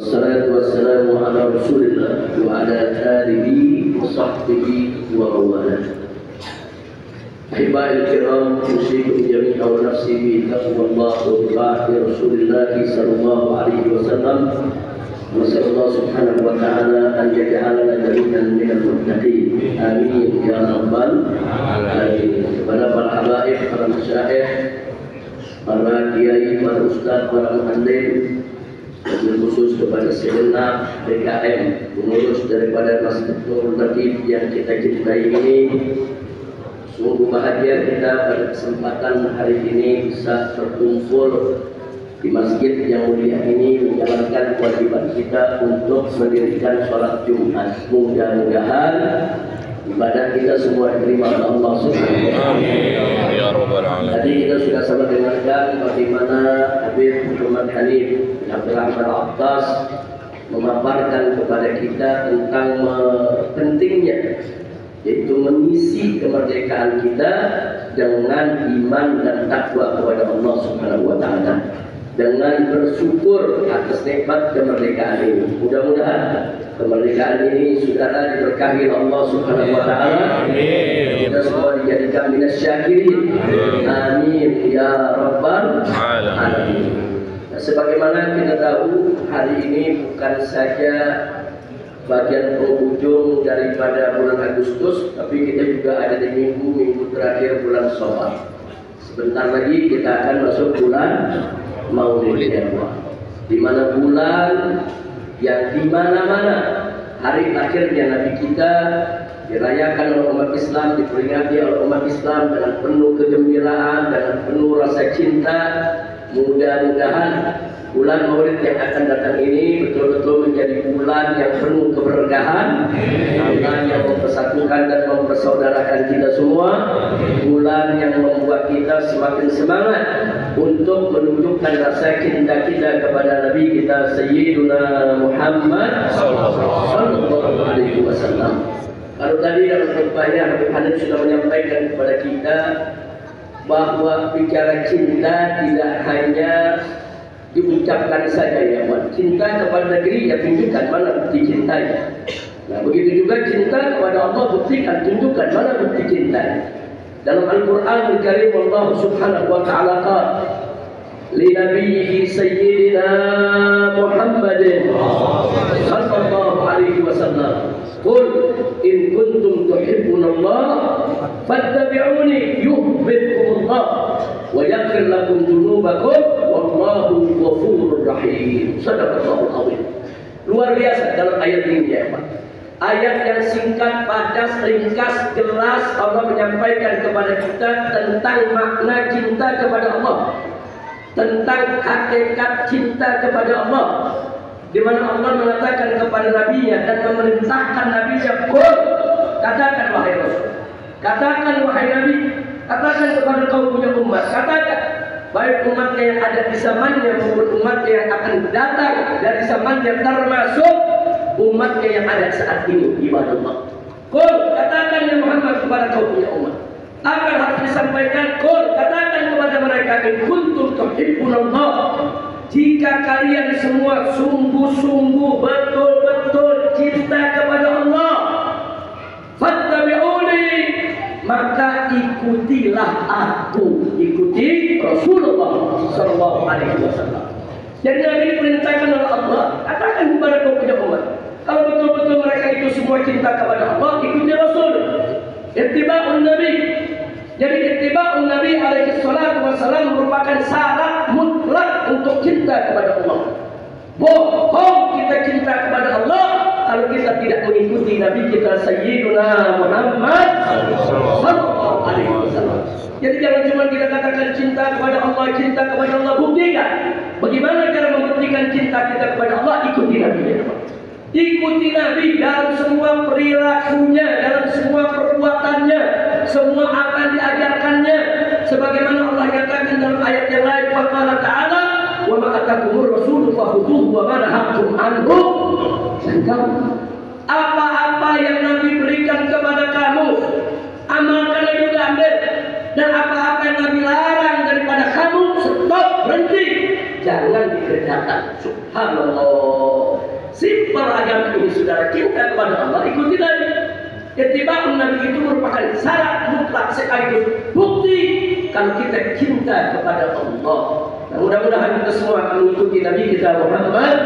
Wassalatu wassalamu ala Rasulillah wa ala alihi wa sahbihi wa mawalah. Ahibahil kiram, usikum jami'an wa nafsi bi taqwallah wa ta'ati Rasulillah sallallahu alaihi wasallam. Wa sallallahu subhanahu wa ta'ala an yaj'alana jami'an minal muttaqin. Amin ya rabbal alamin. Kepada para habaib, para masyayikh, para kiai, para ustaz, para muallim, khusus kepada segenap PKM pengurus daripada Masjid Nurul Latif yang kita cintai ini. Sungguh bahagia kita pada kesempatan hari ini bisa berkumpul di masjid yang mulia ini menjalankan kewajiban kita untuk mendirikan sholat Jumat. Mudah-mudahan ibadah kita semua diterima oleh Allah Subhanahu wa taala. Tadi kita sudah sama dengarkan bagaimana Habib Muhammad Hanif Abdul Rahman Al-Abbas memaparkan kepada kita tentang pentingnya, yaitu mengisi kemerdekaan kita dengan iman dan takwa kepada Allah Subhanahu wa taala, dengan bersyukur atas nikmat kemerdekaan ini. Mudah-mudahan kemerdekaan ini saudara diberkahi Allah Subhanahu wa taala. Amin. Kita semua dijadikan minasyakirin. Amin ya rabbal alamin. Sebagaimana kita tahu, hari ini bukan saja bagian penghujung daripada bulan Agustus, tapi kita juga ada di minggu terakhir bulan Syawal. Sebentar lagi kita akan masuk bulan Maulid, di mana bulan yang di mana-mana hari akhirnya Nabi kita dirayakan oleh umat Islam, diperingati oleh umat Islam dengan penuh kegembiraan, dengan penuh rasa cinta. Mudah-mudahan bulan Maulid yang akan datang ini betul-betul menjadi bulan yang penuh keberkahan, bulan yang mempersatukan dan mempersaudarakan kita semua, bulan yang membuat kita semakin semangat untuk menunjukkan rasa cinta kita kepada Nabi kita Sayyiduna Muhammad sallallahu alaihi wasallam. Kalau tadi dalam khutbahnya Habib Hanif sudah menyampaikan kepada kita bahwa bicara cinta tidak hanya diucapkan saja, ya Wan. Cinta kepada negeri ya tunjukkan mana bukti cintanya. Nah, begitu juga cinta kepada Allah, buktikan, tunjukkan mana bukti cintanya. Dalam Al-Quran Al-Karim Allah Subhanahu wa ta'ala qala li nabiyhi sayyidina Muhammadin sallallahu alaihi wasallam, qul in kuntum tuhibbunallah fattabi'uni yuhibbukumullah wa yaghfir lakum dzunubakum wallahu ghafurur rahim. Shadaqallahul azim. Luar biasa dalam ayat ini ya Pak. Ayat yang singkat, padas, ringkas, jelas, Allah menyampaikan kepada kita tentang makna cinta kepada Allah, tentang hakikat cinta kepada Allah, di mana Allah mengatakan kepada Nabi-Nya dan memerintahkan Nabi-Nya, "Qul," katakan wahai Rasul, katakan wahai Nabi, katakan kepada kaum punya umat, katakan baik umatnya yang ada di zamannya maupun umatnya yang akan datang dari zamannya, termasuk umatnya yang ada saat ini, ibadallah. Qul, katakan ya Muhammad kepada kaum punya umat, apa yang harus disampaikan? Qul, katakan kepada mereka, in kuntum tuhibbunallah, jika kalian semua sungguh-sungguh betul-betul cinta kepada Allah, fattabi'uni, maka ikutilah aku, ikuti Rasulullah sallallahu alaihi wasallam. Jadi Nabi diperintahkan oleh Allah, katakan kepada kaum punya umat, kalau betul-betul mereka itu semua cinta kepada Allah, ikuti Rasul. Ittiba'un Nabi. Jadi ittiba'un Nabi alaihi salatu wassalam merupakan syarat mutlak untuk cinta kepada Allah. Bohong kita cinta kepada Allah kalau kita tidak mengikuti Nabi kita Sayyiduna Muhammad sallallahu alaihi wasallam. Jadi jangan cuma kita katakan cinta kepada Allah, cinta kepada Allah, buktikan. Bagaimana cara membuktikan cinta kita kepada Allah? Ikuti Nabi. Ikuti Nabi dalam semua perilakunya, dalam semua perbuatannya, semua apa yang diajarkannya. Sebagaimana Allah katakan dalam ayat yang lain, Allah Ta'ala, wa ma atakumur rasulu fakhudhuhu wa ma nahakum anhu fantahu. Apa-apa yang Nabi berikan kepada kamu, amalkan juga ambil. Dan apa-apa yang Nabi larang daripada kamu, stop, berhenti, jangan dikerjakan. Subhanallah. Simpel agama ini saudara, cinta kepada Allah, ikuti Nabi. Ittiba'un Nabi itu merupakan syarat mutlak sekaligus bukti kalau kita cinta kepada Allah. Nah, mudah-mudahan kita semua akan mengikuti Nabi kita Muhammad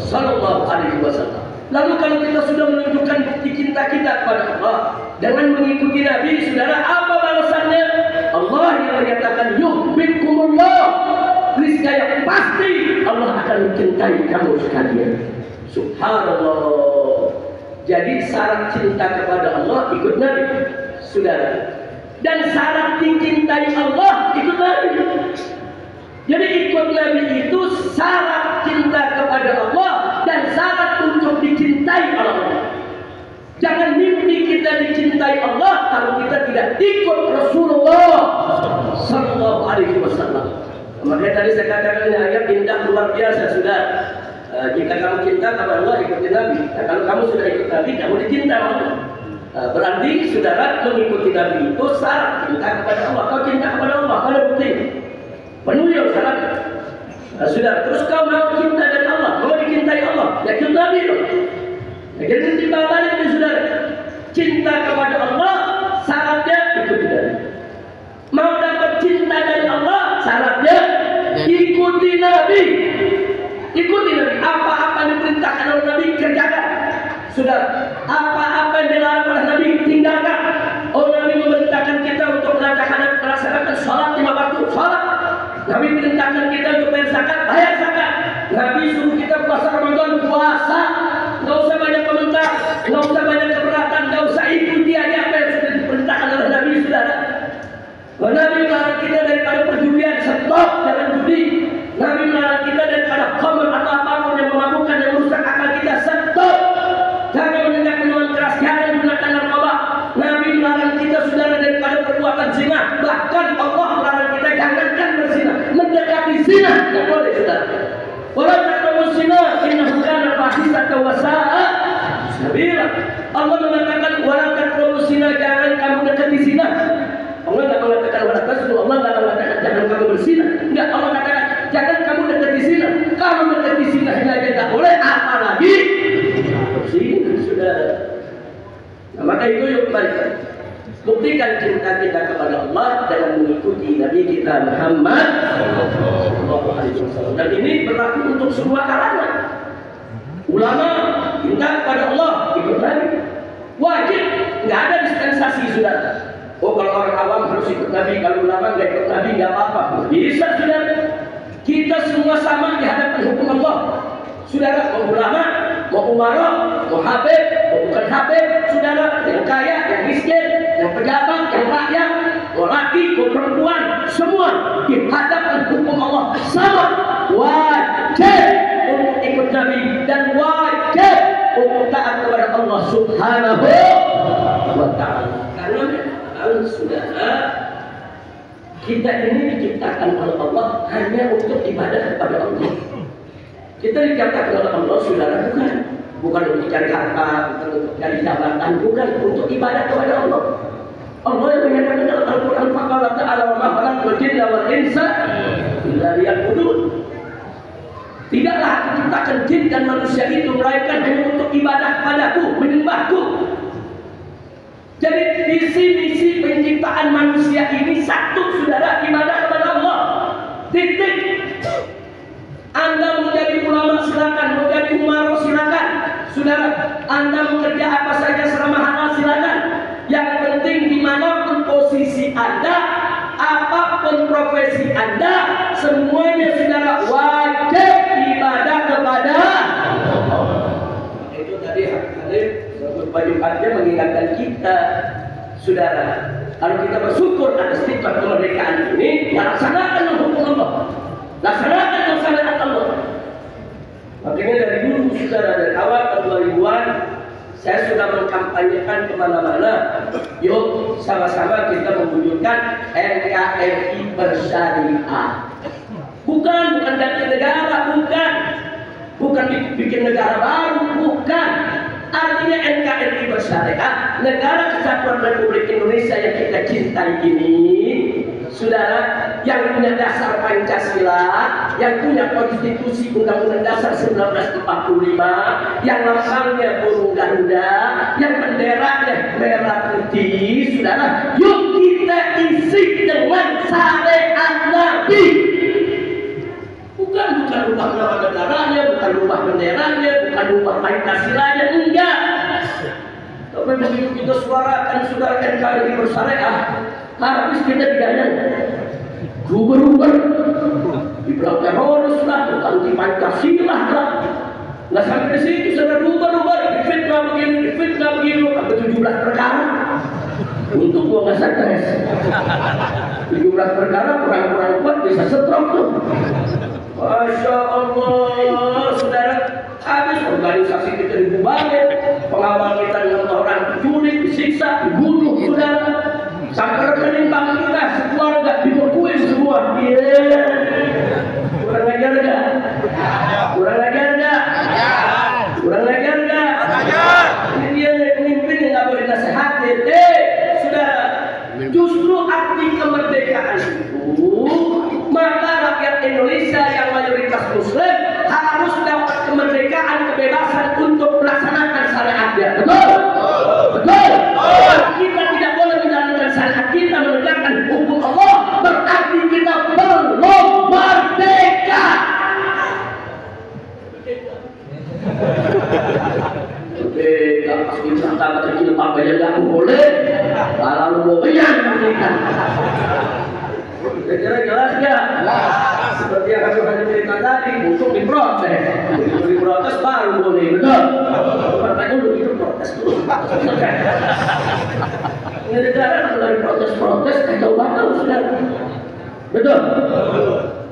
sallallahu alaihi wasallam. Lalu kalau kita sudah menunjukkan bukti cinta kita kepada Allah dengan mengikuti Nabi, saudara, apa balasannya? Allah yang menyatakan yuhibbukumullah, niscaya pasti Allah akan mencintai kamu sekalian. Subhanallah. Jadi syarat cinta kepada Allah ikut Nabi, saudara. Dan syarat dicintai Allah ikut Nabi. Jadi ikut Nabi itu syarat cinta kepada Allah dan syarat untuk dicintai Allah. Jangan mimpi kita dicintai Allah kalau kita tidak ikut Rasulullah sallallahu alaihi wasallam. Makanya tadi saya katakan ini ayat indah luar biasa, sudah. Jika kamu cinta kepada Allah, ikuti Nabi. Nah, kalau kamu sudah ikut Nabi, kamu dicinta Allah. Berarti saudara mengikuti Nabi itu syarat cinta kepada Allah. Kau cinta kepada Allah, ada bukti. Penuh ya syarat. Sudah. Terus kau mau cinta dari Allah, mau dicintai Allah, ya ikut Nabi dong. Jadi timbal balik itu saudara. Cinta kepada Allah syaratnya ikuti Nabi. Mau dapat cinta dari Allah syaratnya ikuti Nabi. Ikuti Nabi. Apa-apa yang diperintahkan oleh Nabi kerjakan. Sudah. Apa-apa yang dilarang oleh Nabi tinggalkan. Oh, Nabi memerintahkan kita untuk melaksanakan sholat 5 waktu. Sholat. Nabi perintahkan kita untuk bayar zakat. Bayar zakat. Nabi suruh kita puasa Ramadan. Puasa. Nggak usah banyak komentar, nggak usah banyak keberatan, nggak usah ikuti aja apa yang sudah diperintahkan oleh Nabi, saudara. Nabi melarang kita daripada perjudian, stop, jangan judi. Nabi melarang kita daripada khamr atau apapun yang memabukkan, yang merusak akal kita, stop. Jangan mendengar minuman keras, jangan gunakan narkoba. Nabi melarang kita, saudara, daripada perbuatan zina. Bahkan Allah melarang kita jangankan berzina, mendekati zina tidak boleh, saudara. Wala taqrabu zina innahu kana fahishatan wa sa'a sabila. Allah mengatakan wala taqrabu zina, jangan kamu dekati zina. Allah enggak mengatakan wala tasdu, Allah enggak mengatakan jangan kamu berzina. Enggak, Allah katakan jangan kamu dekati zina. Kalau mendekati zina saja tidak boleh, apalagi berzina, saudara. Nah, maka itu yuk kembali. Buktikan cinta kita kepada Allah dengan mengikuti Nabi kita Muhammad sallallahu alaihi wasallam. Dan ini berlaku untuk semua kalangan. Ulama cinta kepada Allah ikut Nabi. Wajib, nggak ada dispensasi, sudah. Oh, kalau orang awam harus ikut Nabi, kalau ulama nggak ikut Nabi nggak apa-apa. Bisa, sudah. Kita semua sama di hadapan hukum Allah. Saudara, mau ulama, mau umara, mau habib, mau bukan habib, saudara, yang kaya, yang miskin, yang pejabat, yang rakyat, mau laki, mau perempuan, semua di hadapan hukum Allah sama. Wajib untuk ikut Nabi dan wajib untuk taat kepada Allah Subhanahu wa ta'ala. Karena saudara, kita ini diciptakan oleh Allah hanya untuk ibadah kepada Allah. Kita dikatakan oleh Allah, saudara, bukan untuk cari harta, bukan untuk cari jabatan, bukan untuk ibadah kepada Allah. Allah yang menyatakan dalam Al-Quran, faqala ta'ala wa ma khalaqtul jinna wal insa illa liya'budun. Tidaklah aku ciptakan jin dan manusia itu melainkan hanya untuk ibadah padaku, menyembahku. Jadi visi-misi penciptaan manusia ini satu, saudara, ibadah kepada Allah. Titik. Anda menjadi ulama silakan, menjadi umaro silakan, saudara. Anda bekerja apa saja selama halal silakan. Yang penting dimanapun posisi Anda, apapun profesi Anda, semuanya saudara wajib ibadah kepada Allah. Itu tadi Habib Jumatnya mengingatkan kita, saudara. Kalau kita bersyukur atas nikmat kemerdekaan ini, ya laksanakan hukum Allah. Laksanakan syariat Allah. Makanya dari dulu, saudara, dari awal tahun 2000-an saya sudah mengkampanyekan kemana-mana. Yuk sama-sama kita mewujudkan NKRI bersyariah. Bukan ganti negara, bukan bikin negara baru, bukan. Artinya NKRI bersyariah, negara kesatuan Republik Indonesia yang kita cintai ini, Saudara, yang punya dasar Pancasila, yang punya konstitusi Undang-Undang Dasar 1945, yang lambangnya burung Garuda, yang benderanya merah putih, saudara, yuk kita isi dengan syariat Nabi. Bukan rubah nama negaranya, bukan rubah benderanya, bukan rubah Pancasilanya, enggak. Tapi begitu kita suarakan saudara NKRI bersyariah, habis kita diganyang berubah-ubah, dibilang teroris lah, anti Pancasila lah. Nggak sampai di situ, saudara berubah-ubah, difitnah begini, sampai 17 perkara. Untuk gua nggak stres. 17 perkara kurang-kurang kuat bisa stroke tuh. Masya Allah, saudara, habis organisasi kita dibubarin, pengawal kita dengan orang diculik, disiksa, dibunuh, saudara. Sampai rekening bank kita sekeluarga dibekuin semua. Kurang ajar enggak? Kurang ajar enggak? Kurang ajar enggak? Ini dia pemimpin yang nggak boleh nasihatin. Saudara, justru arti kemerdekaan itu, maka rakyat Indonesia yang mayoritas Muslim harus dapat kemerdekaan, kebebasan untuk melaksanakan syariatnya. Betul? Betul? Kita tidak boleh menjalankan syariat, kita menegakkan hukum Allah, berarti kita belum merdeka. Merdeka, kita kata kecil papanya nggak boleh, kalau mau kenyang merdeka. Kira-kira jelas nggak? Seperti yang kami cerita tadi, busuk diprotes, begitu diprotes baru boleh, betul? Pertanyaan dulu itu protes dulu. Ini negara kalau dari protes kacau banget, saudara. Betul?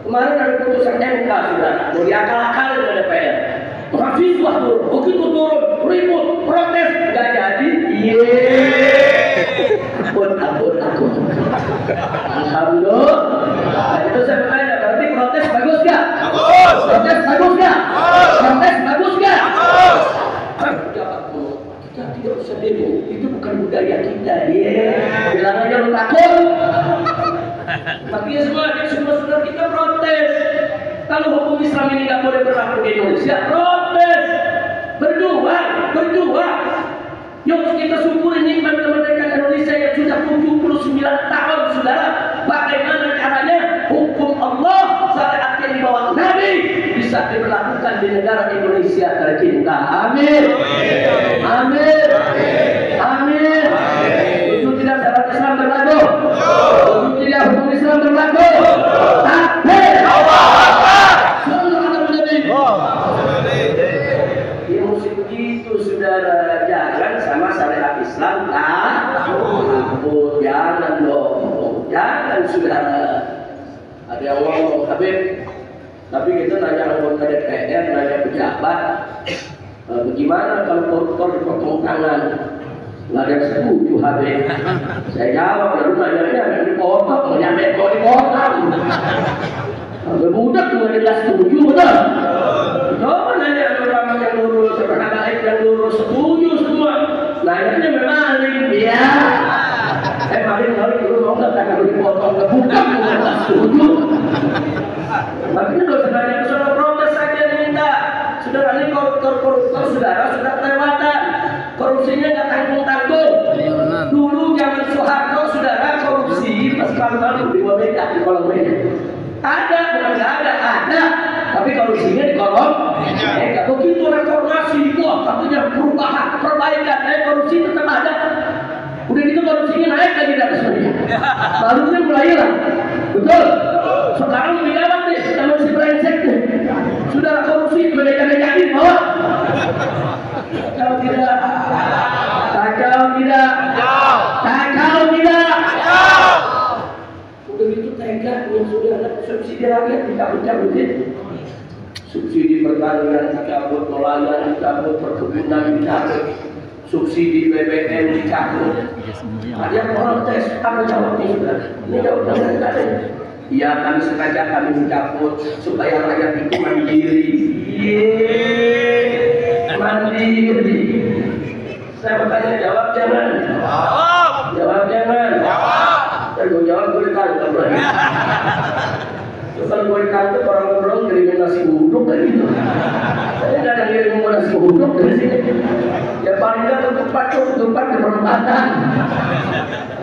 Kemarin ada putusan MK, saudara, mau diakal-akalin oleh DPR. Mahasiswa turun, begitu turun, ribut, protes, nggak jadi. Ampun. Alhamdulillah. Nah, itu saya bertanya, berarti protes bagus nggak? Bagus. Protes bagus nggak? Protes bagus nggak? Kita tidak usah demo, itu bukan budaya kita. Bilang aja lu takut. Tapi ya semua saudara kita protes. Kalau hukum Islam ini nggak boleh berlaku di Indonesia, protes, berjuang. Yuk kita syukuri nikmat kemerdekaan Indonesia yang sudah 79 tahun, saudara. Bagaimana caranya hukum Allah, syariat yang dibawa Nabi bisa diberlakukan di negara Indonesia tercinta. Amin. Amin. Amin. Itu tidak syariat Islam berlaku. Itu tidak hukum Islam berlaku. Takbir. Ya mesti begitu, saudara. Jangan sama syariat Islam takut. Jangan dong. Jangan, saudara. Ada yang ngomong, tapi kita nanya anggota DPR, nanya pejabat, bagaimana kalau koruptor dipotong tangan? Nggak ada yang setuju, Habib. Saya jawab, lalu nanya yang dipotong, mau nyampe mau dipotong. Berbudak juga tidak setuju, betul? Coba nanya orang yang lurus, orang baik yang lurus, setuju semua. Nanyanya memang dia. Maling dulu mau nggak kalau dipotong kebuka, nggak setuju. Makanya kalau nanya ke sana protes saja minta. Saudara ini koruptor, saudara sudah kelewatan. Korupsinya nggak tanggung-tanggung. Dulu zaman Soeharto, saudara korupsi pas lalu di Wamena di kolong meja. Ada, bukan nggak ada. Tapi korupsinya di kolong. Begitu reformasi, wah katanya perubahan, perbaikan, korupsi tetap ada. Udah gitu korupsinya naik lagi di atas media. Barunya mulai hilang. Betul? Sekarang lebih gawat nih, sama si brengsek nih. Sudah korupsi, mereka-mekain, bahwa Kacau tidak? Udah gitu tega yang saudara, subsidi rakyat dicabut-cabutin. Subsidi pertanian dicabut, nelayan dicabut, perkebunan dicabut, subsidi BBM dicabut. Ada yang protes, apa jawabnya sudah? Ini jawabnya tidak. Ya kami sengaja kami mencabut supaya rakyat itu mandiri. Mandiri. Saya bertanya, jawab jangan. Jawab jangan. Saya jawab boleh tahu. Kalau gue di kantor orang ngobrol kirimin nasi uduk kayak gitu. Saya nggak ada ngirim nasi uduk dari sini. Ya paling nggak tempat di perempatan.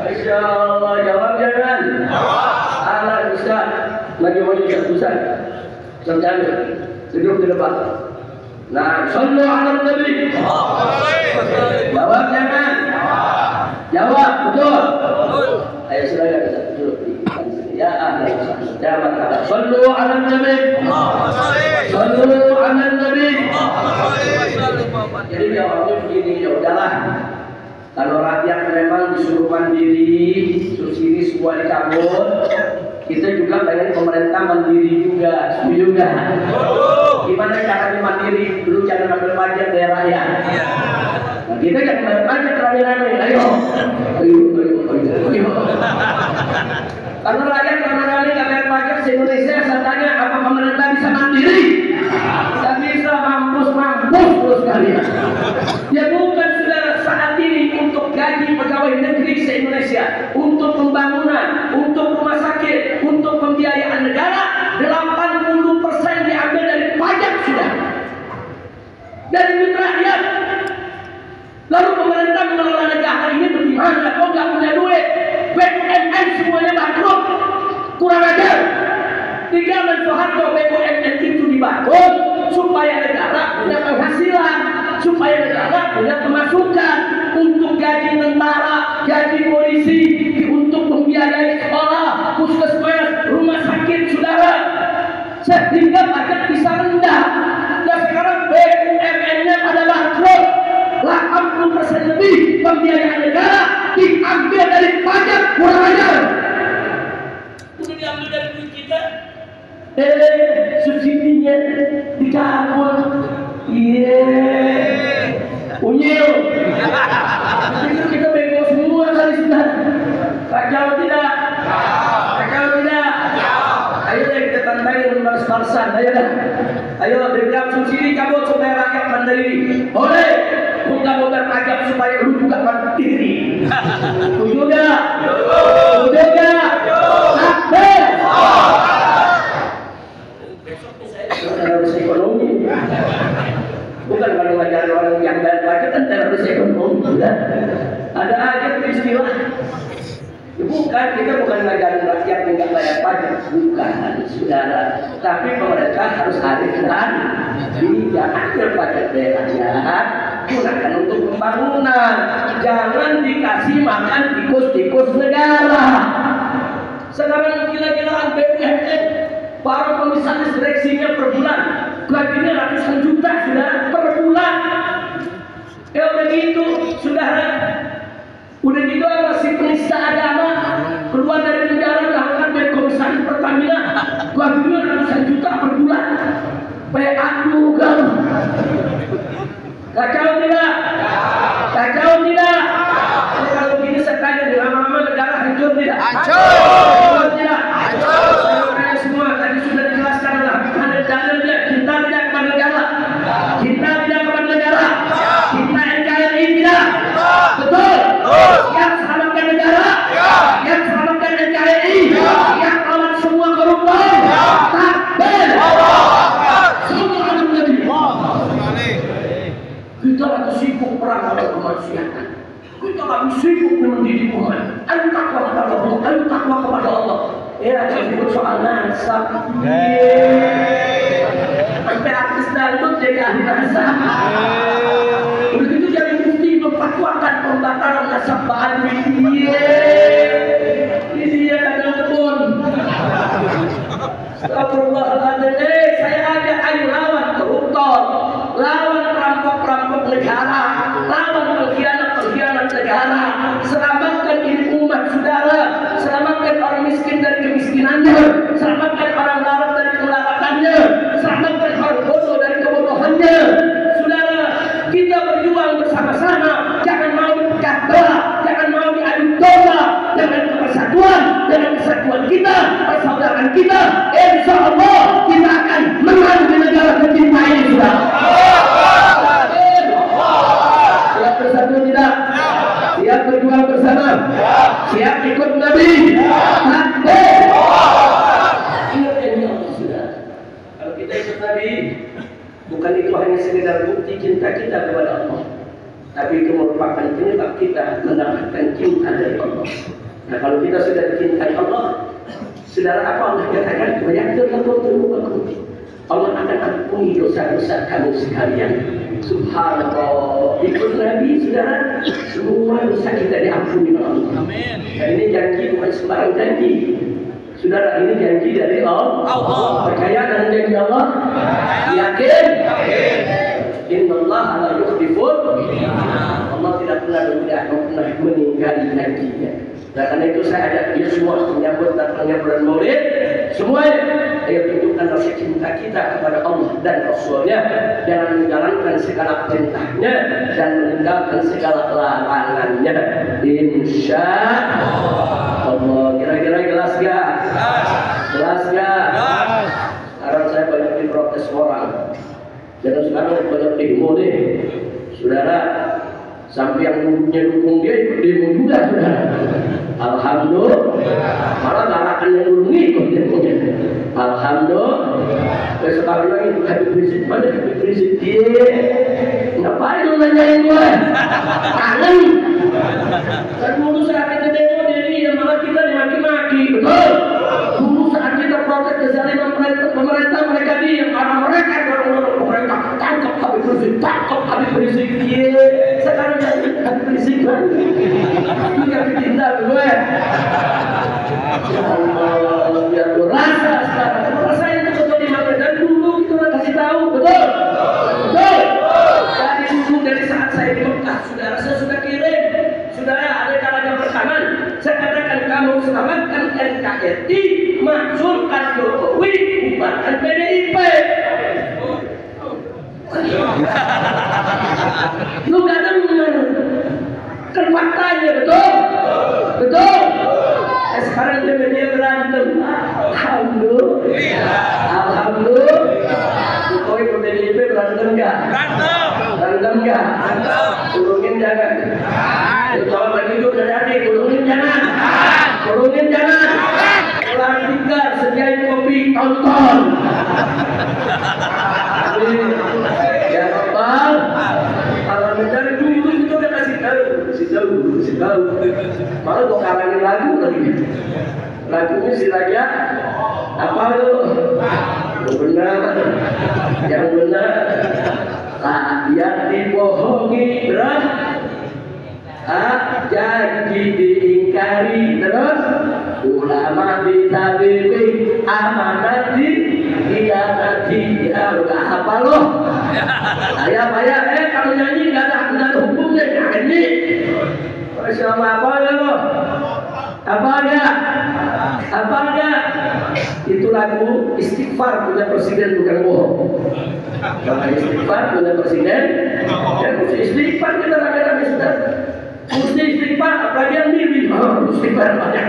Masya Allah, jawab jangan. Allah Ustaz, lagi Ustaz. Ustaz duduk di depan. Nah, sallu ala Nabi. Jawab jangan. Jawab betul. Ayo silakan Ustaz duduk. Ya ahli jawab kata sallu ala Nabi. Sallu ala Nabi. Jadi jawabnya begini, ya udahlah. Kalau rakyat memang disuruh mandiri, subsidi semua dicabut, kita juga pengen pemerintah mandiri juga, setuju nggak? Gimana caranya mandiri? Dulu jangan ambil pajak daerah ya. Nah, kita jangan ambil pajak rame-rame. Ayo. Kalau rakyat rame-rame nggak bayar pajak se-Indonesia, saya tanya apa pemerintah bisa mandiri? Tidak bisa, mampus terus kalian. Ya bukan saudara saat ini untuk gaji pegawai negeri se-Indonesia, untuk pembangunan, untuk rumah sakit, untuk pembiayaan negara, 80% diambil dari pajak sudah. Dari duit rakyat. Lalu pemerintah mengelola negara ini bagaimana? Kok nggak punya duit? BUMN semuanya bangkrut. Kurang ajar. Zaman Soeharto BUMN itu dibangun supaya negara punya penghasilan, supaya negara punya pemasukan untuk gaji tentara, gaji polisi, untuk membiayai sekolah, puskesmas, rumah sakit, saudara. Sehingga pajak bisa rendah. Dan sekarang BUMN-nya pada bangkrut. 80% lebih pembiayaan negara diambil dari pajak, kurang ajar. Udah diambil dari duit kita. Subsidinya dicabut. Unyil. Itu kita bego semua kali sudah. Kacau tidak? Kacau tidak? Ayo deh kita tantangin balas-balasan. Ayo dah. Ayo berikan subsidi cabut supaya rakyat mandiri. Boleh. Bukan modal pajak supaya lu juga mandiri. Setuju gak? Setuju gak? Aktif. Teroris ekonomi. Bukan kalau ngajar orang yang bayar pajak kan teroris ekonomi. Ada aja istilah. Bukan, kita bukan ngajarin rakyat yang nggak bayar pajak, bukan, saudara. Tapi pemerintah harus arif dan tidak ambil pajak daerahnya, gunakan untuk pembangunan. Jangan dikasih makan tikus-tikus negara. Sekarang gila-gilaan BUMN, para komisaris direksinya per bulan gajinya ratusan juta, saudara, per bulan. Ya udah gitu, saudara. Udah gitu masih penista agama keluar dari penjara melakukan dari komisaris Pertamina, gajinya ratusan juta per bulan. PA juga. Kacau tidak? Kacau tidak? Kalau begini saya tanya, di lama-lama negara hancur tidak? Hancur tidak? Hancur. Saya semua tadi sudah dijelaskan lah. Ada dalilnya. Kita tidak kepada negara. Kita tidak kepada negara. Kita NKRI tidak. Betul. Yang selamatkan negara, yang selamatkan NKRI, yang lawan semua koruptor. Takbir. Semua orang Nabi. Kita lagi sibuk perang melawan kemaksiatan. Kita lagi sibuk mendidik umat. Ayo takwa kepada Allah. Ayo takwa kepada Allah. Ya, disebut soal nasab. Sampai artis dangdut jadi ahli nasab. Begitu jadi bukti memfatwakan pembatalan nasab Badui. Ini dia kadang kebun. Astagfirullahaladzim. Saya ajak, ayo lawan koruptor, lawan perampok-perampok negara, lawan pengkhianat-pengkhianat negara. Selamatkan ini umat saudara, selamatkan orang miskin dari kemiskinannya, selamatkan orang larat dari kelaratannya, selamatkan orang bodoh dari kebodohannya. Saudara, kita berjuang bersama-sama. Jangan mau dipecah belah, jangan mau diadu domba. Dengan persatuan, dengan kesatuan kita, persaudaraan kita, insya Allah kita akan menang di negara tercinta ini, saudara. Siap bersatu tidak? Siap berjuang bersama? Siap ikut Nabi? Takbir. Ingat ini bukti cinta kita kepada Allah, tapi itu merupakan penyebab kita mendapatkan cinta dari Allah. Nah, kalau kita sudah dicintai Allah, saudara, apa Allah katakan? Allah akan ampuni dosa-dosa kamu sekalian. Subhanallah, ikut Nabi, saudara, semua dosa kita diampuni oleh Allah. Amin. Dan ini janji, bukan sembarang janji. Saudara, ini janji dari Allah. Percaya dengan janji Allah? Yakin? Innallaha la yukhliful mi'ad. Allah tidak pernah meninggali janjinya. Dan karena itu saya ajak dia semua menyambut datangnya bulan Maulid, semuanya ayo tunjukkan rasa cinta kita kepada Allah dan Rasulnya, jangan menjalankan segala perintahnya dan meninggalkan segala larangannya. Insya Allah. Kira-kira jelas gak? Jelas gak? Sekarang saya banyak diprotes orang. Jangan sekarang banyak demo nih, saudara. Sampai yang dulunya dukung dia ikut demo juga, saudara. Alhamdulillah. Malah galakan yang dulu ikut demonya. Alhamdulillah. Sekali lagi Habib Rizik, mana Habib Rizik? Dia ngapain lu nanyain gue? Kangen. Kan dulu saat kita demo dia malah kita dimaki-maki. Betul. Dulu saat kita protes kezaliman pemerintah mereka diam. Karena mereka dorong pemerintah tangkap Habib Rizik, tangkap Habib Rizik. Dia sekarang jadi Habib Rizik kan? Juga ditindak gue. Ya Allah, biar gue rasa sekarang. Rasain itu betul di mana? Dan dulu kita kasih tahu, betul? Betul. Dari dulu, dari saat saya di Mekah, saudara, saya sudah kirim. Saudara, ada kalanya berkanan. Saya katakan kamu selamatkan NKRI, makzulkan Jokowi, bubarkan PDIP. Lu gak dengar? Kan faktanya, betul? Betul? Sekarang dia berantem. Alhamdulillah. Alhamdulillah. Jokowi PDIP berantem gak? Berantem gak? Turungin jangan. Kalau bagi itu dari adik, turungin jangan. Turungin jangan. Ulang tinggal, sediain kopi, tonton. Ya Bapak, kalau mencari dulu itu udah kasih tahu. Malah gua karangin lagu lagi. Lagunya si Raja, apa lu? Yang benar. Rakyat dibohongi, terus janji diingkari, terus ulama ditabiri, amanat dihianati. Ya udah apa lo? Saya kalau nyanyi nggak ada hukumnya nyanyi. Sama apa ya lo? Apa ada? Itu lagu istighfar punya presiden, bukan bohong. Kalau istighfar punya presiden, ya mesti istighfar kita rame-rame sudah. Mesti istighfar, apalagi yang milih. Istighfar banyak.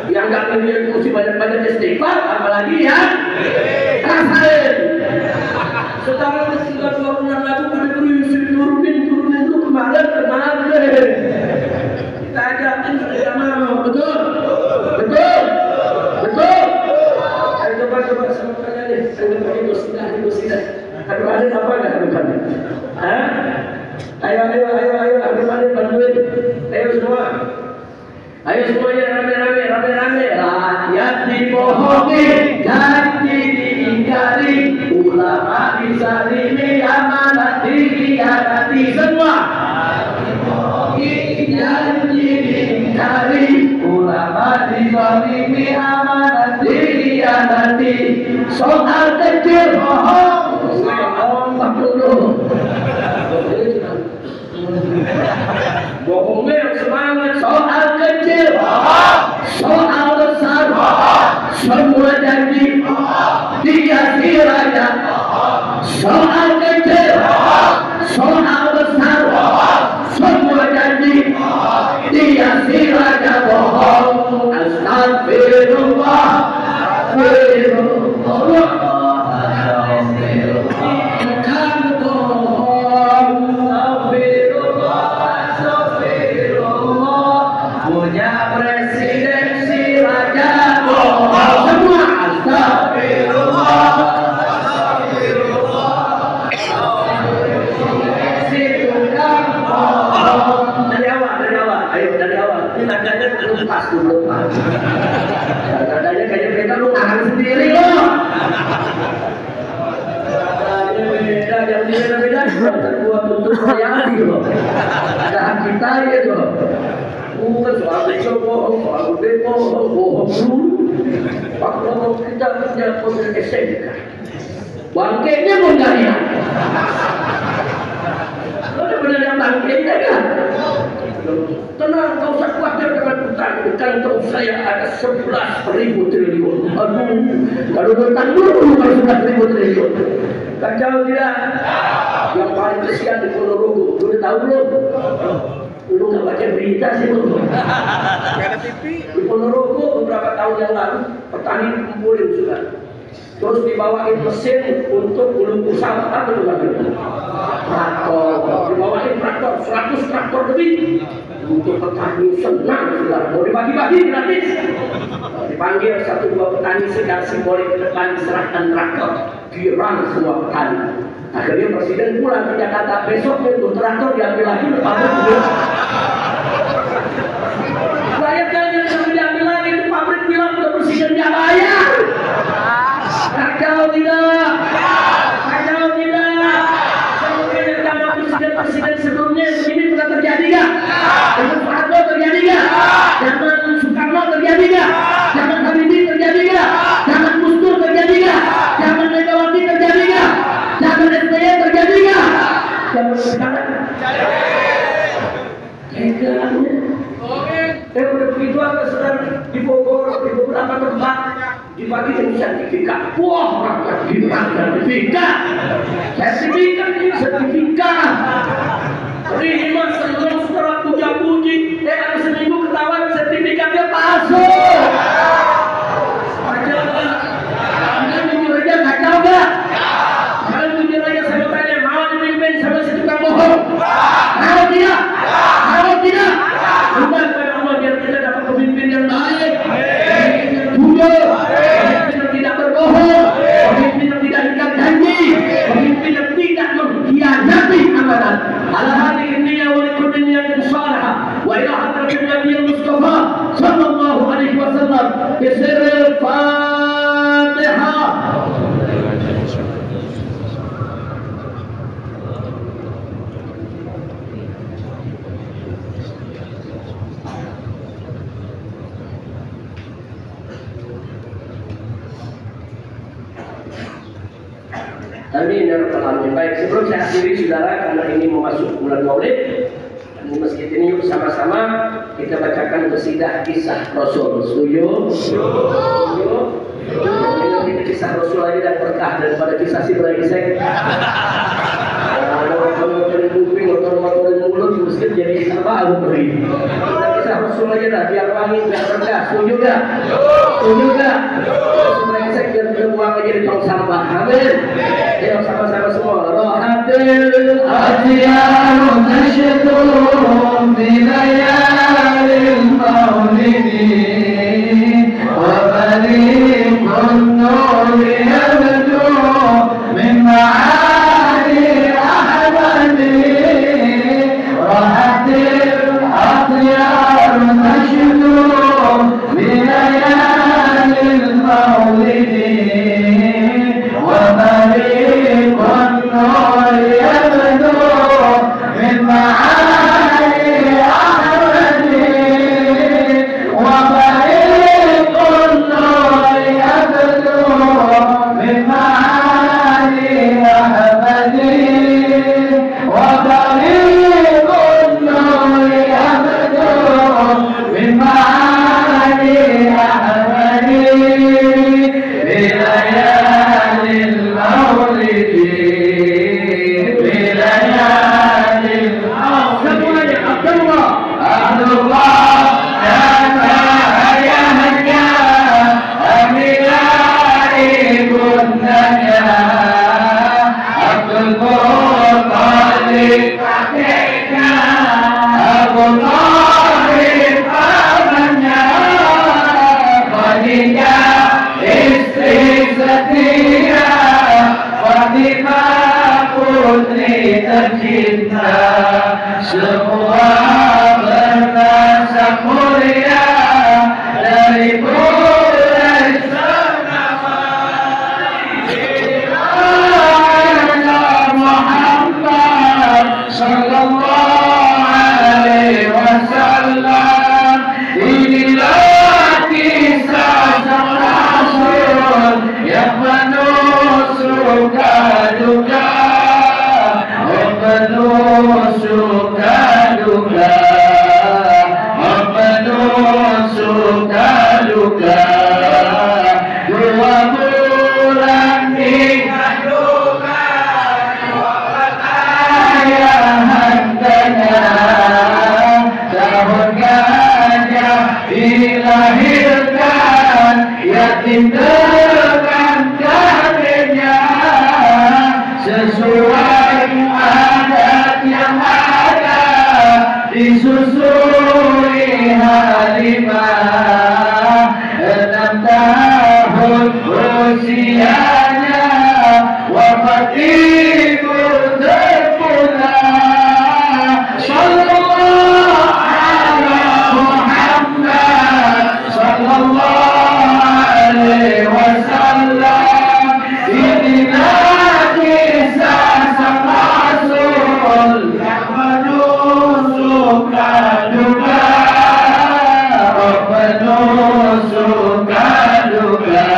Yang nggak milih mesti banyak-banyak istighfar, apalagi yang rasain. Sekarang tinggal 26 lagu pada turunin itu kemarin. Kita ajakin mereka mau, betul. Ayo coba semuanya nih, saya sudah. Aduh, ada apa nggak depannya? Ayo, ada bantuin. Ayo semua. Ayo semuanya rame-rame. Rakyat dibohongi, janji diingkari, ulama disalimi, amanat dihianati. Semua. Janji diingkari, ulama disalimi, amanat dihianati. Soal kecil bohong dulu. Bohongnya yang semangat. Soal kecil bohong, soal besar bohong, semua janji dia si raja. Soal kecil bohong, soal besar bohong, semua janji dia si raja bohong. Astagfirullah, astagfirullah. pas dulu. Katanya kayak beda lu ngarang sendiri loh. Beda yang beda-beda buat tutup royalti loh. Ada hak kita gitu. Bukan soal besok bohong, soal gede bohong dulu. Pak ngomong kita punya proses SMK. Bangkainya pun gak ya. Lo udah benar yang bangkainya kan? Tenang, kau usah khawatir dengan utang. Di kantong saya ada 11.000 triliun. Aduh, kalau utang dulu kalau 11.000 triliun. Kacau tidak? Yang paling kesian di Ponorogo. Udah tahu belum? Lu nggak baca berita sih lu? Nggak ada TV. Di Ponorogo beberapa tahun yang lalu petani kumpulin sudah. Terus dibawain mesin untuk melumpuh sawah apa tuh lagi? Traktor. Dibawain traktor 100 traktor lebih. Untuk petani senang sudah. Mau dibagi-bagi gratis. Dipanggil 1-2 petani sedang simbolik ke depan diserahkan traktor. Girang semua petani. Akhirnya presiden pulang ke Jakarta, besoknya itu traktor diambil lagi ke pabrik. Saya tanya sampai diambil lagi ke pabrik, bilang ke presiden nggak bayar. Kacau tidak? Kacau tidak? Mungkin sama presiden sebelumnya ini pernah terjadi nggak? Zaman Soeharto terjadi nggak? Zaman Soekarno terjadi nggak? Zaman Habibie terjadi nggak? Zaman Gus Dur terjadi nggak? Zaman Megawati terjadi nggak? Zaman SBY terjadi nggak? Zaman sekarang? Kayaknya. Udah begitu apa sedang di Bogor, di beberapa tempat dibagi sertifikat. Wah, sertifikat. Sertifikat ini sertifikat. Terima senang setelah puja-puji. Ada seminggu ketahuan sertifikatnya palsu. Anda jujur aja kacau gak? Kalau jujur aja saya tanya, mau dipimpin sama si tukang bohong? Mau tidak? Mau tidak? Bukan pada Allah biar kita dapat pemimpin yang baik, pemimpin yang jujur, pemimpin yang tidak berbohong, pemimpin yang tidak ingkar janji, pemimpin yang tidak mengkhianati amanat. Ala hadhihi niyyah wa likulli niyyatin shalihah wa ila hadratin nabiyil mustafa sallallahu alaihi wasallam bi sirril Fatihah. Amin ya rabbal alamin. Baik, sebelum saya akhiri saudara, karena ini memasuki bulan Maulid, di masjid ini yuk sama-sama kita bacakan qasidah kisah Rasul. Setuju? Setuju? Ini kisah Rasul lagi dan berkah daripada kisah si brengsek. Kalau kuping atau mulut di masjid jadi kisah baru beri. Kisah Rasul aja dah, biar wangi, biar berkah. Setuju gak? Setuju gak? Brengsek biar kita buang aja di tong sampah. Amin. Ayo sama-sama semua. Rohatil atiyar nashtu fi layalil maulidi wa bariqun nuri yabdu min ma'ali ahmadi. Rohatil atiyar nashtu fi layalil maulidi wa النور يبدو من معالي أحمد. putri tercinta, semua bernasab mulia dari Quraisy ternama. Muhammad sallallahu alaihi wasallam, inilah kisah sang Rasul yang penuh suka duka, penuh suka duka, penuh suka duka. 2 bulan dikandungan wafat ayahandanya, tahun gajah dilahirkan yatim dengan kakeknya, sesuai adat yang ada disusui Halimah. 6 tahun usianya wafat ibu terpulang. Sallallahu alaihi Muhammad sallallahu alaihi wasallam, inilah kisah sang Rasul yang penuh suka duka, penuh suka duka,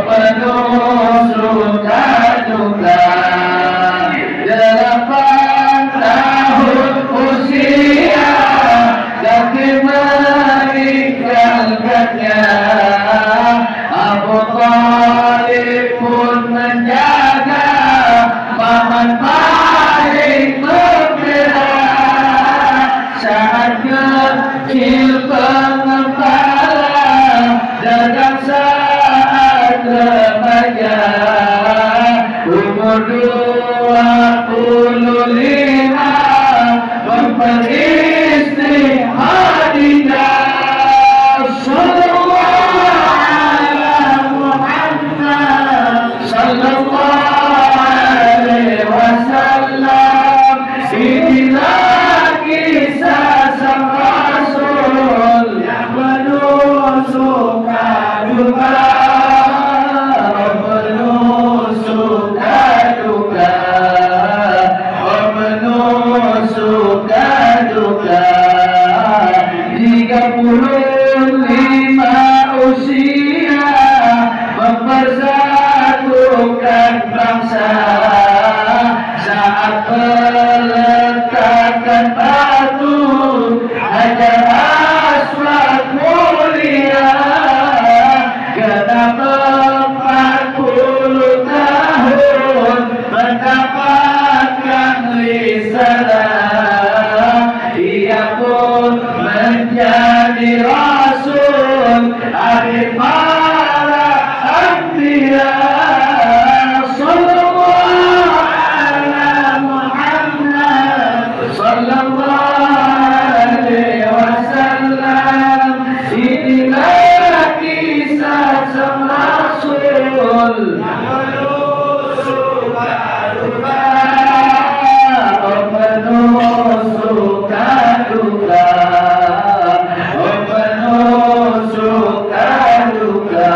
penuh suka duka. 8 tahun usia kakek meninggalkannya, Abu Thalib pun menjaga, paman paling membela. Saat kecil pengembala, dagang saat remaja, umur 25 memperistri Khadijah. Sallallahu alaihi Muhammad sallallahu alaihi wasallam, inilah kisah sang Rasul yang penuh suka duka, penuh suka duka, penuh suka duka. 35 usia mempersatukan bangsa, saat meletakkan batu Hajar Aswad mulia. Genap 40 tahun mendapatkan risalah, ia pun menjadi Rasul akhir para anbiya. Sallallahu alaihi Muhammad sallallahu alaihi wasallam, inilah kisah sang Rasul yang penuh suka duka, penuh suka duka, penuh suka duka.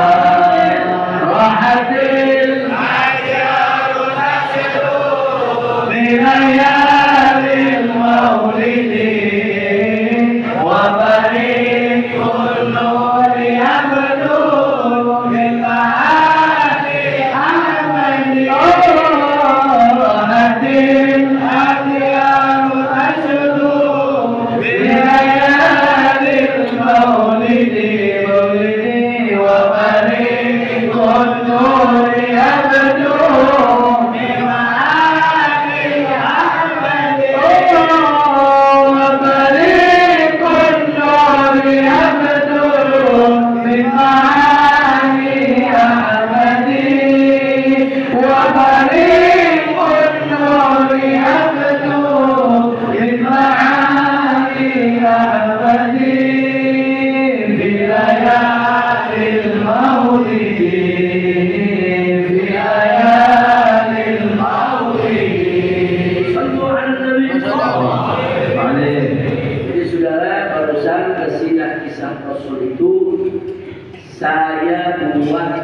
Rahatil ajarul nasiru binayalil maulidi, wa barikul nuri abdu min ma'ali ahmadi. Rahatil ajarul nasiru binayalil maulidi, wa barikul nuri abdu min ma'ali ahmadi.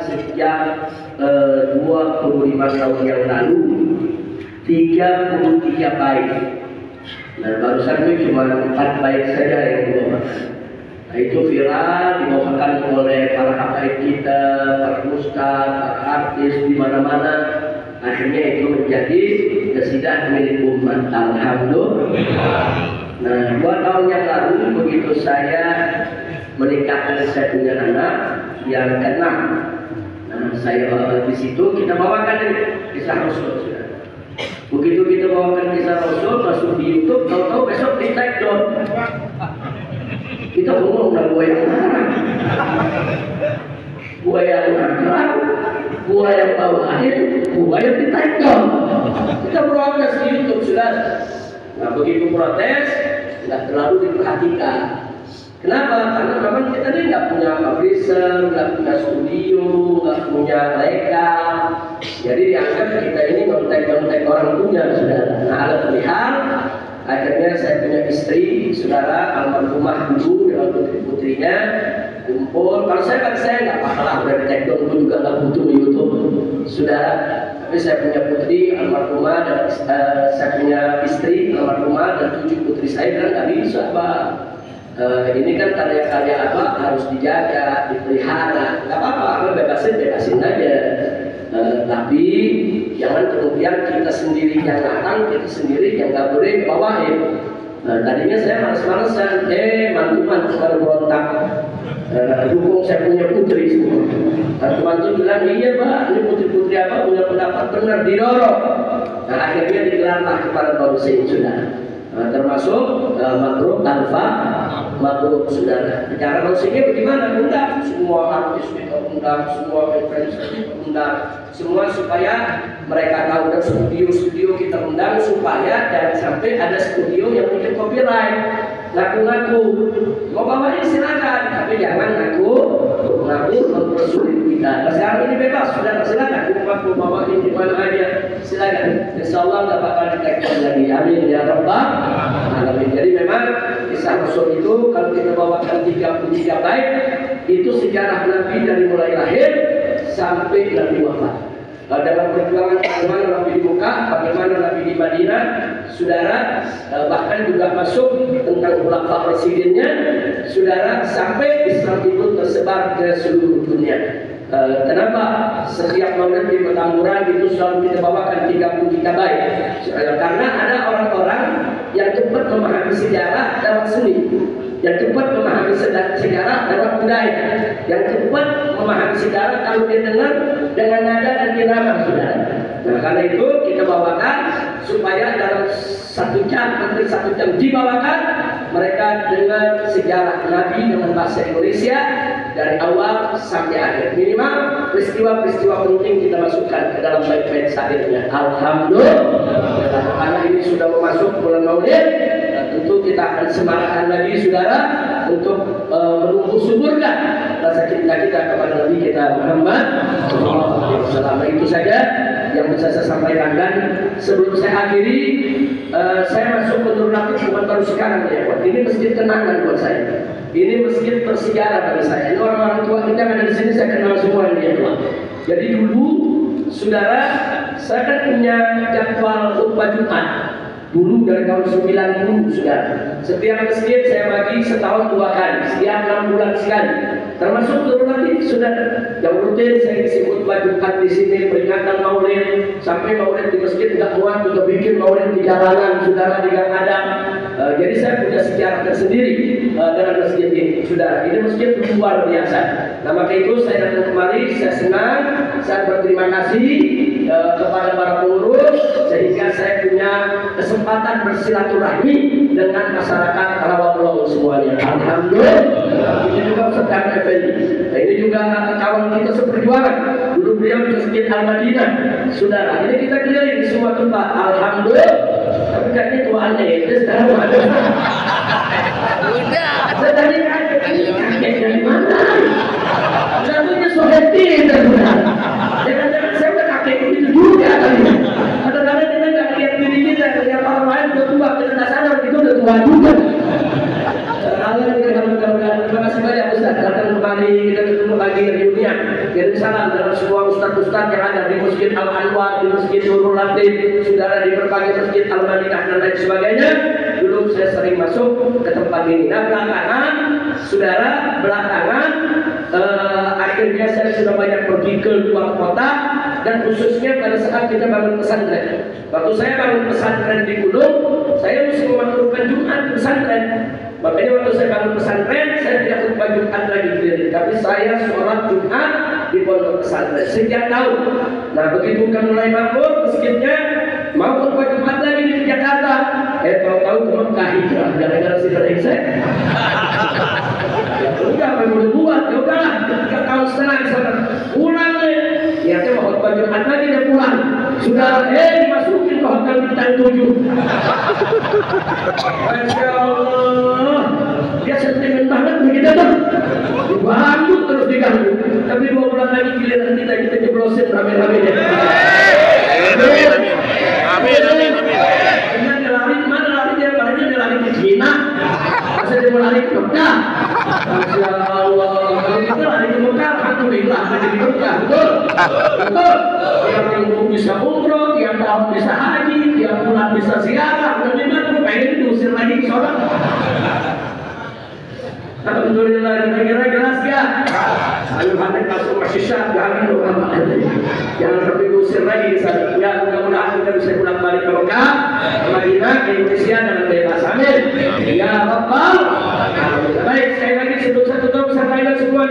sejak 25 tahun yang lalu 33 baik. Nah barusan itu cuma 4 baik saja yang dibawakan. Nah itu viral, dibawakan oleh para habaib kita, para ustaz, para artis di mana-mana. Akhirnya itu menjadi qasidah milik umat. Alhamdulillah. Nah 2 tahun yang lalu begitu saya menikahkan saya punya anak yang ke-6. Nah saya di situ kita bawakan kisah Rasul. Begitu kita bawakan kisah Rasul masuk di YouTube, tahu-tahu besok di take down. Kita ngomong udah gua yang marah, gua yang marah, gua yang bawain, gua yang di take down. Kita protes di YouTube sudah. Nah begitu protes, nggak terlalu diperhatikan. Kenapa? Karena memang kita ini nggak punya publisher, nggak punya studio, nggak punya legal. Jadi dianggap kita ini kontak-kontak orang punya, saudara. Nah, alhamdulillah, akhirnya saya punya istri, saudara, almarhumah dulu dengan putri-putrinya, kumpul. Kalau saya nggak apa-apa lah, udah di-take down pun juga nggak butuh di YouTube, saudara. Tapi saya punya putri, almarhumah, dan saya punya istri, almarhumah, dan 7 putri saya, dan nggak bisa, Pak. Ini kan karya-karya apa harus dijaga, dipelihara, nggak apa-apa, bebasin aja. Tapi jangan kemudian kita sendiri yang ngarang, kita sendiri yang nggak boleh bawain. Tadinya saya males-malesan, mantu baru berontak, dukung saya punya putri semua. Mantu bilang iya Pak, ini putri-putri apa punya pendapat benar, didorong. Nah akhirnya digelarlah kepada bangsa sudah. Termasuk Mabruk Alfa, Mabruk saudara. Cara musiknya bagaimana? Undang semua artis kita undang, semua influencer kita undang, semua supaya mereka tahu dan studio kita undang supaya jangan sampai ada studio yang bikin copyright. Ngaku-ngaku mau bawain silakan, tapi jangan ngaku mempersulit kita. Nah, sekarang ini bebas, sudah silakan mau bawain di mana aja, silakan. Insyaallah nggak bakal ditekan lagi. Amin ya rabbal alamin. Jadi memang kisah Rasul itu kalau kita bawakan 33 baik itu sejarah Nabi dari mulai lahir sampai Nabi wafat. Dalam perjuangan bagaimana Nabi di Mekah, bagaimana Nabi di Madinah, saudara, bahkan juga masuk tentang khulafa presidennya, saudara, sampai Islam itu tersebar ke seluruh dunia. Kenapa setiap maulid di Petamburan itu selalu kita bawakan 33 baik? Karena ada orang-orang yang cepat memahami sejarah lewat seni, yang cepat memahami sejarah lewat budaya, yang cepat memahami sejarah kalau dia dengar dengan nada dan irama, saudara. Nah karena itu kita bawakan supaya dalam 1 jam, hampir 1 jam dibawakan mereka dengan sejarah Nabi dengan bahasa Indonesia dari awal sampai akhir. Minimal peristiwa-peristiwa penting kita masukkan ke dalam bait-bait syairnya. Alhamdulillah. Karena ini sudah masuk bulan Maulid, tentu kita akan semangatkan lagi saudara untuk menumbuh suburkan rasa cinta kita kepada Nabi kita Muhammad SAW. Itu saja yang bisa saya sampaikan. Dan sebelum saya akhiri, saya masuk ke Nurul Latif bukan baru sekarang ya, ini masjid kenangan buat saya. Ini masjid bersejarah bagi saya. Ini orang-orang tua kita yang ada di sini saya kenal semua ini ya Tuhan. Jadi dulu, saudara, saya kan punya jadwal khutbah Jumat. Dulu dari tahun 90 sudah. Setiap masjid saya bagi setahun 2 kali, setiap 6 bulan sekali. Termasuk Nurul Latif sudah. Yang rutin saya isi khutbah Jumat di sini, peringatan Maulid, sampai Maulid di masjid tidak muat untuk bikin Maulid di jalanan, saudara, di Gang Adam. Jadi saya punya sejarah tersendiri dengan masjid ini, saudara. Ini masjid luar biasa. Nah maka itu saya datang kemari, saya senang, saya berterima kasih kepada para pengurus sehingga saya punya kesempatan bersilaturahmi dengan masyarakat Rawabelong semuanya. Alhamdulillah. Ini juga Ustaz Effendi. Nah, ini juga kawan kita seperjuangan. Dulu beliau di Masjid Al-Madinah, saudara. Ini kita keliling di semua tempat. Alhamdulillah. Tapi kayaknya tuannya itu sekarang ada. Saya tadi kakek dari mana? Namanya Soheti benar. Jangan-jangan saya udah kakek begitu juga kali. Kadang-kadang kita nggak lihat diri kita, lihat orang lain udah tua, kita nggak sadar itu udah tua juga. Terima kasih banyak Ustaz, datang kembali, kita ketemu lagi reunian. Kirim salam Masjid Nurul Latif, saudara di berbagai masjid Al-Madinah dan lain sebagainya. Dulu saya sering masuk ke tempat ini. Nah belakangan, saudara, akhirnya saya sudah banyak pergi ke luar kota dan khususnya pada saat kita bangun pesantren. Waktu saya bangun pesantren di Gunung, saya mesti memakmurkan Jumat di pesantren. Makanya waktu saya bangun pesantren, saya tidak khutbah Jumat lagi sendiri, tapi saya sholat Jumat di pondok pesantren sejak tahun. Nah begitu kan mulai makmur masjidnya, mau khutbah Jumat lagi di Jakarta, tahu-tahu ke Mekah hijrah gara-gara si saya. Ya udah apa yang boleh buat, ya udahlah 3 tahun setengah di sana, pulang deh. Ya saya mau khutbah Jumat lagi dan pulang. Sudah dimasukin ke hotel bintang 7. Masya Allah, dia sentimen banget begitu tuh. Dibantu terus diganggu. Tapi 2 bulan lagi giliran kita jeblosin rame-rame deh. Amin. Dengan dia lari kemana lari dia? Palingnya dia lari ke Cina. Masa dia mau lari ke Mekah? Masya Allah. Kalau kita lari ke Mekah, alhamdulillah ada di Mekah. Betul. Yang belum bisa umroh, yang tahun bisa haji, yang bulan bisa ziarah. Bagaimana gue pengen diusir lagi ke sana? Alhamdulillah, kira-kira jelas ya? Ayo hati langsung masih syah, jangan sampai diusir lagi di sana. Ya, mudah-mudahan kita bisa pulang balik ke Mekah, ke Madinah, ke Indonesia dengan bebas. Amin. Ya Rabbal. Baik, sekali lagi sebelum satu tahun sampaikan semua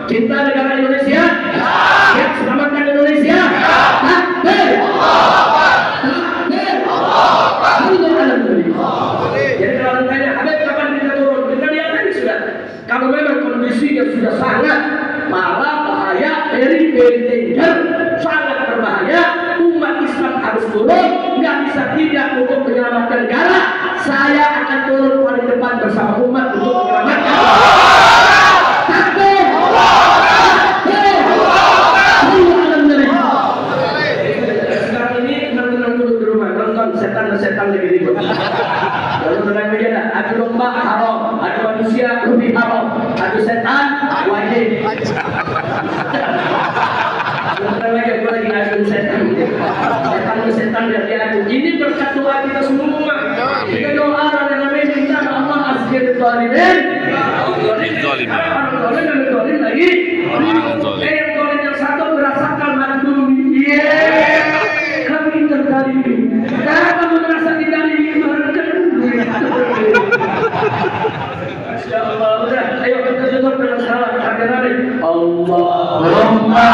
cinta negara Indonesia. Ya, selamatkan Indonesia. Takbir. Jadi kalau ditanya, Habib kapan kita turun? Kita lihat tadi sudah. Kalau memang kondisinya sudah sangat parah, bahaya, very danger, sangat berbahaya, umat Islam harus turun, nggak bisa tidak untuk menyelamatkan negara. Saya akan turun paling depan bersama umat untuk menyelamatkan. Takbir! Sekarang ini tenang dulu di rumah, nonton setan lagi ribut. Lalu tenang aja dah, adu domba haram, adu manusia lebih haram, adu setan wajib. Tenang aja, gue lagi ngadu setan biar dia adu. Ini berkat doa kita semua. Kita doa dan amin minta Allah asjir zalimin. Zalimin lagi. Yang zalim yang satu merasakan makdum. Kami terkali. Kamu merasa dikali. Masya Allah. Udah, ayo kita tutup dengan salam. Allahumma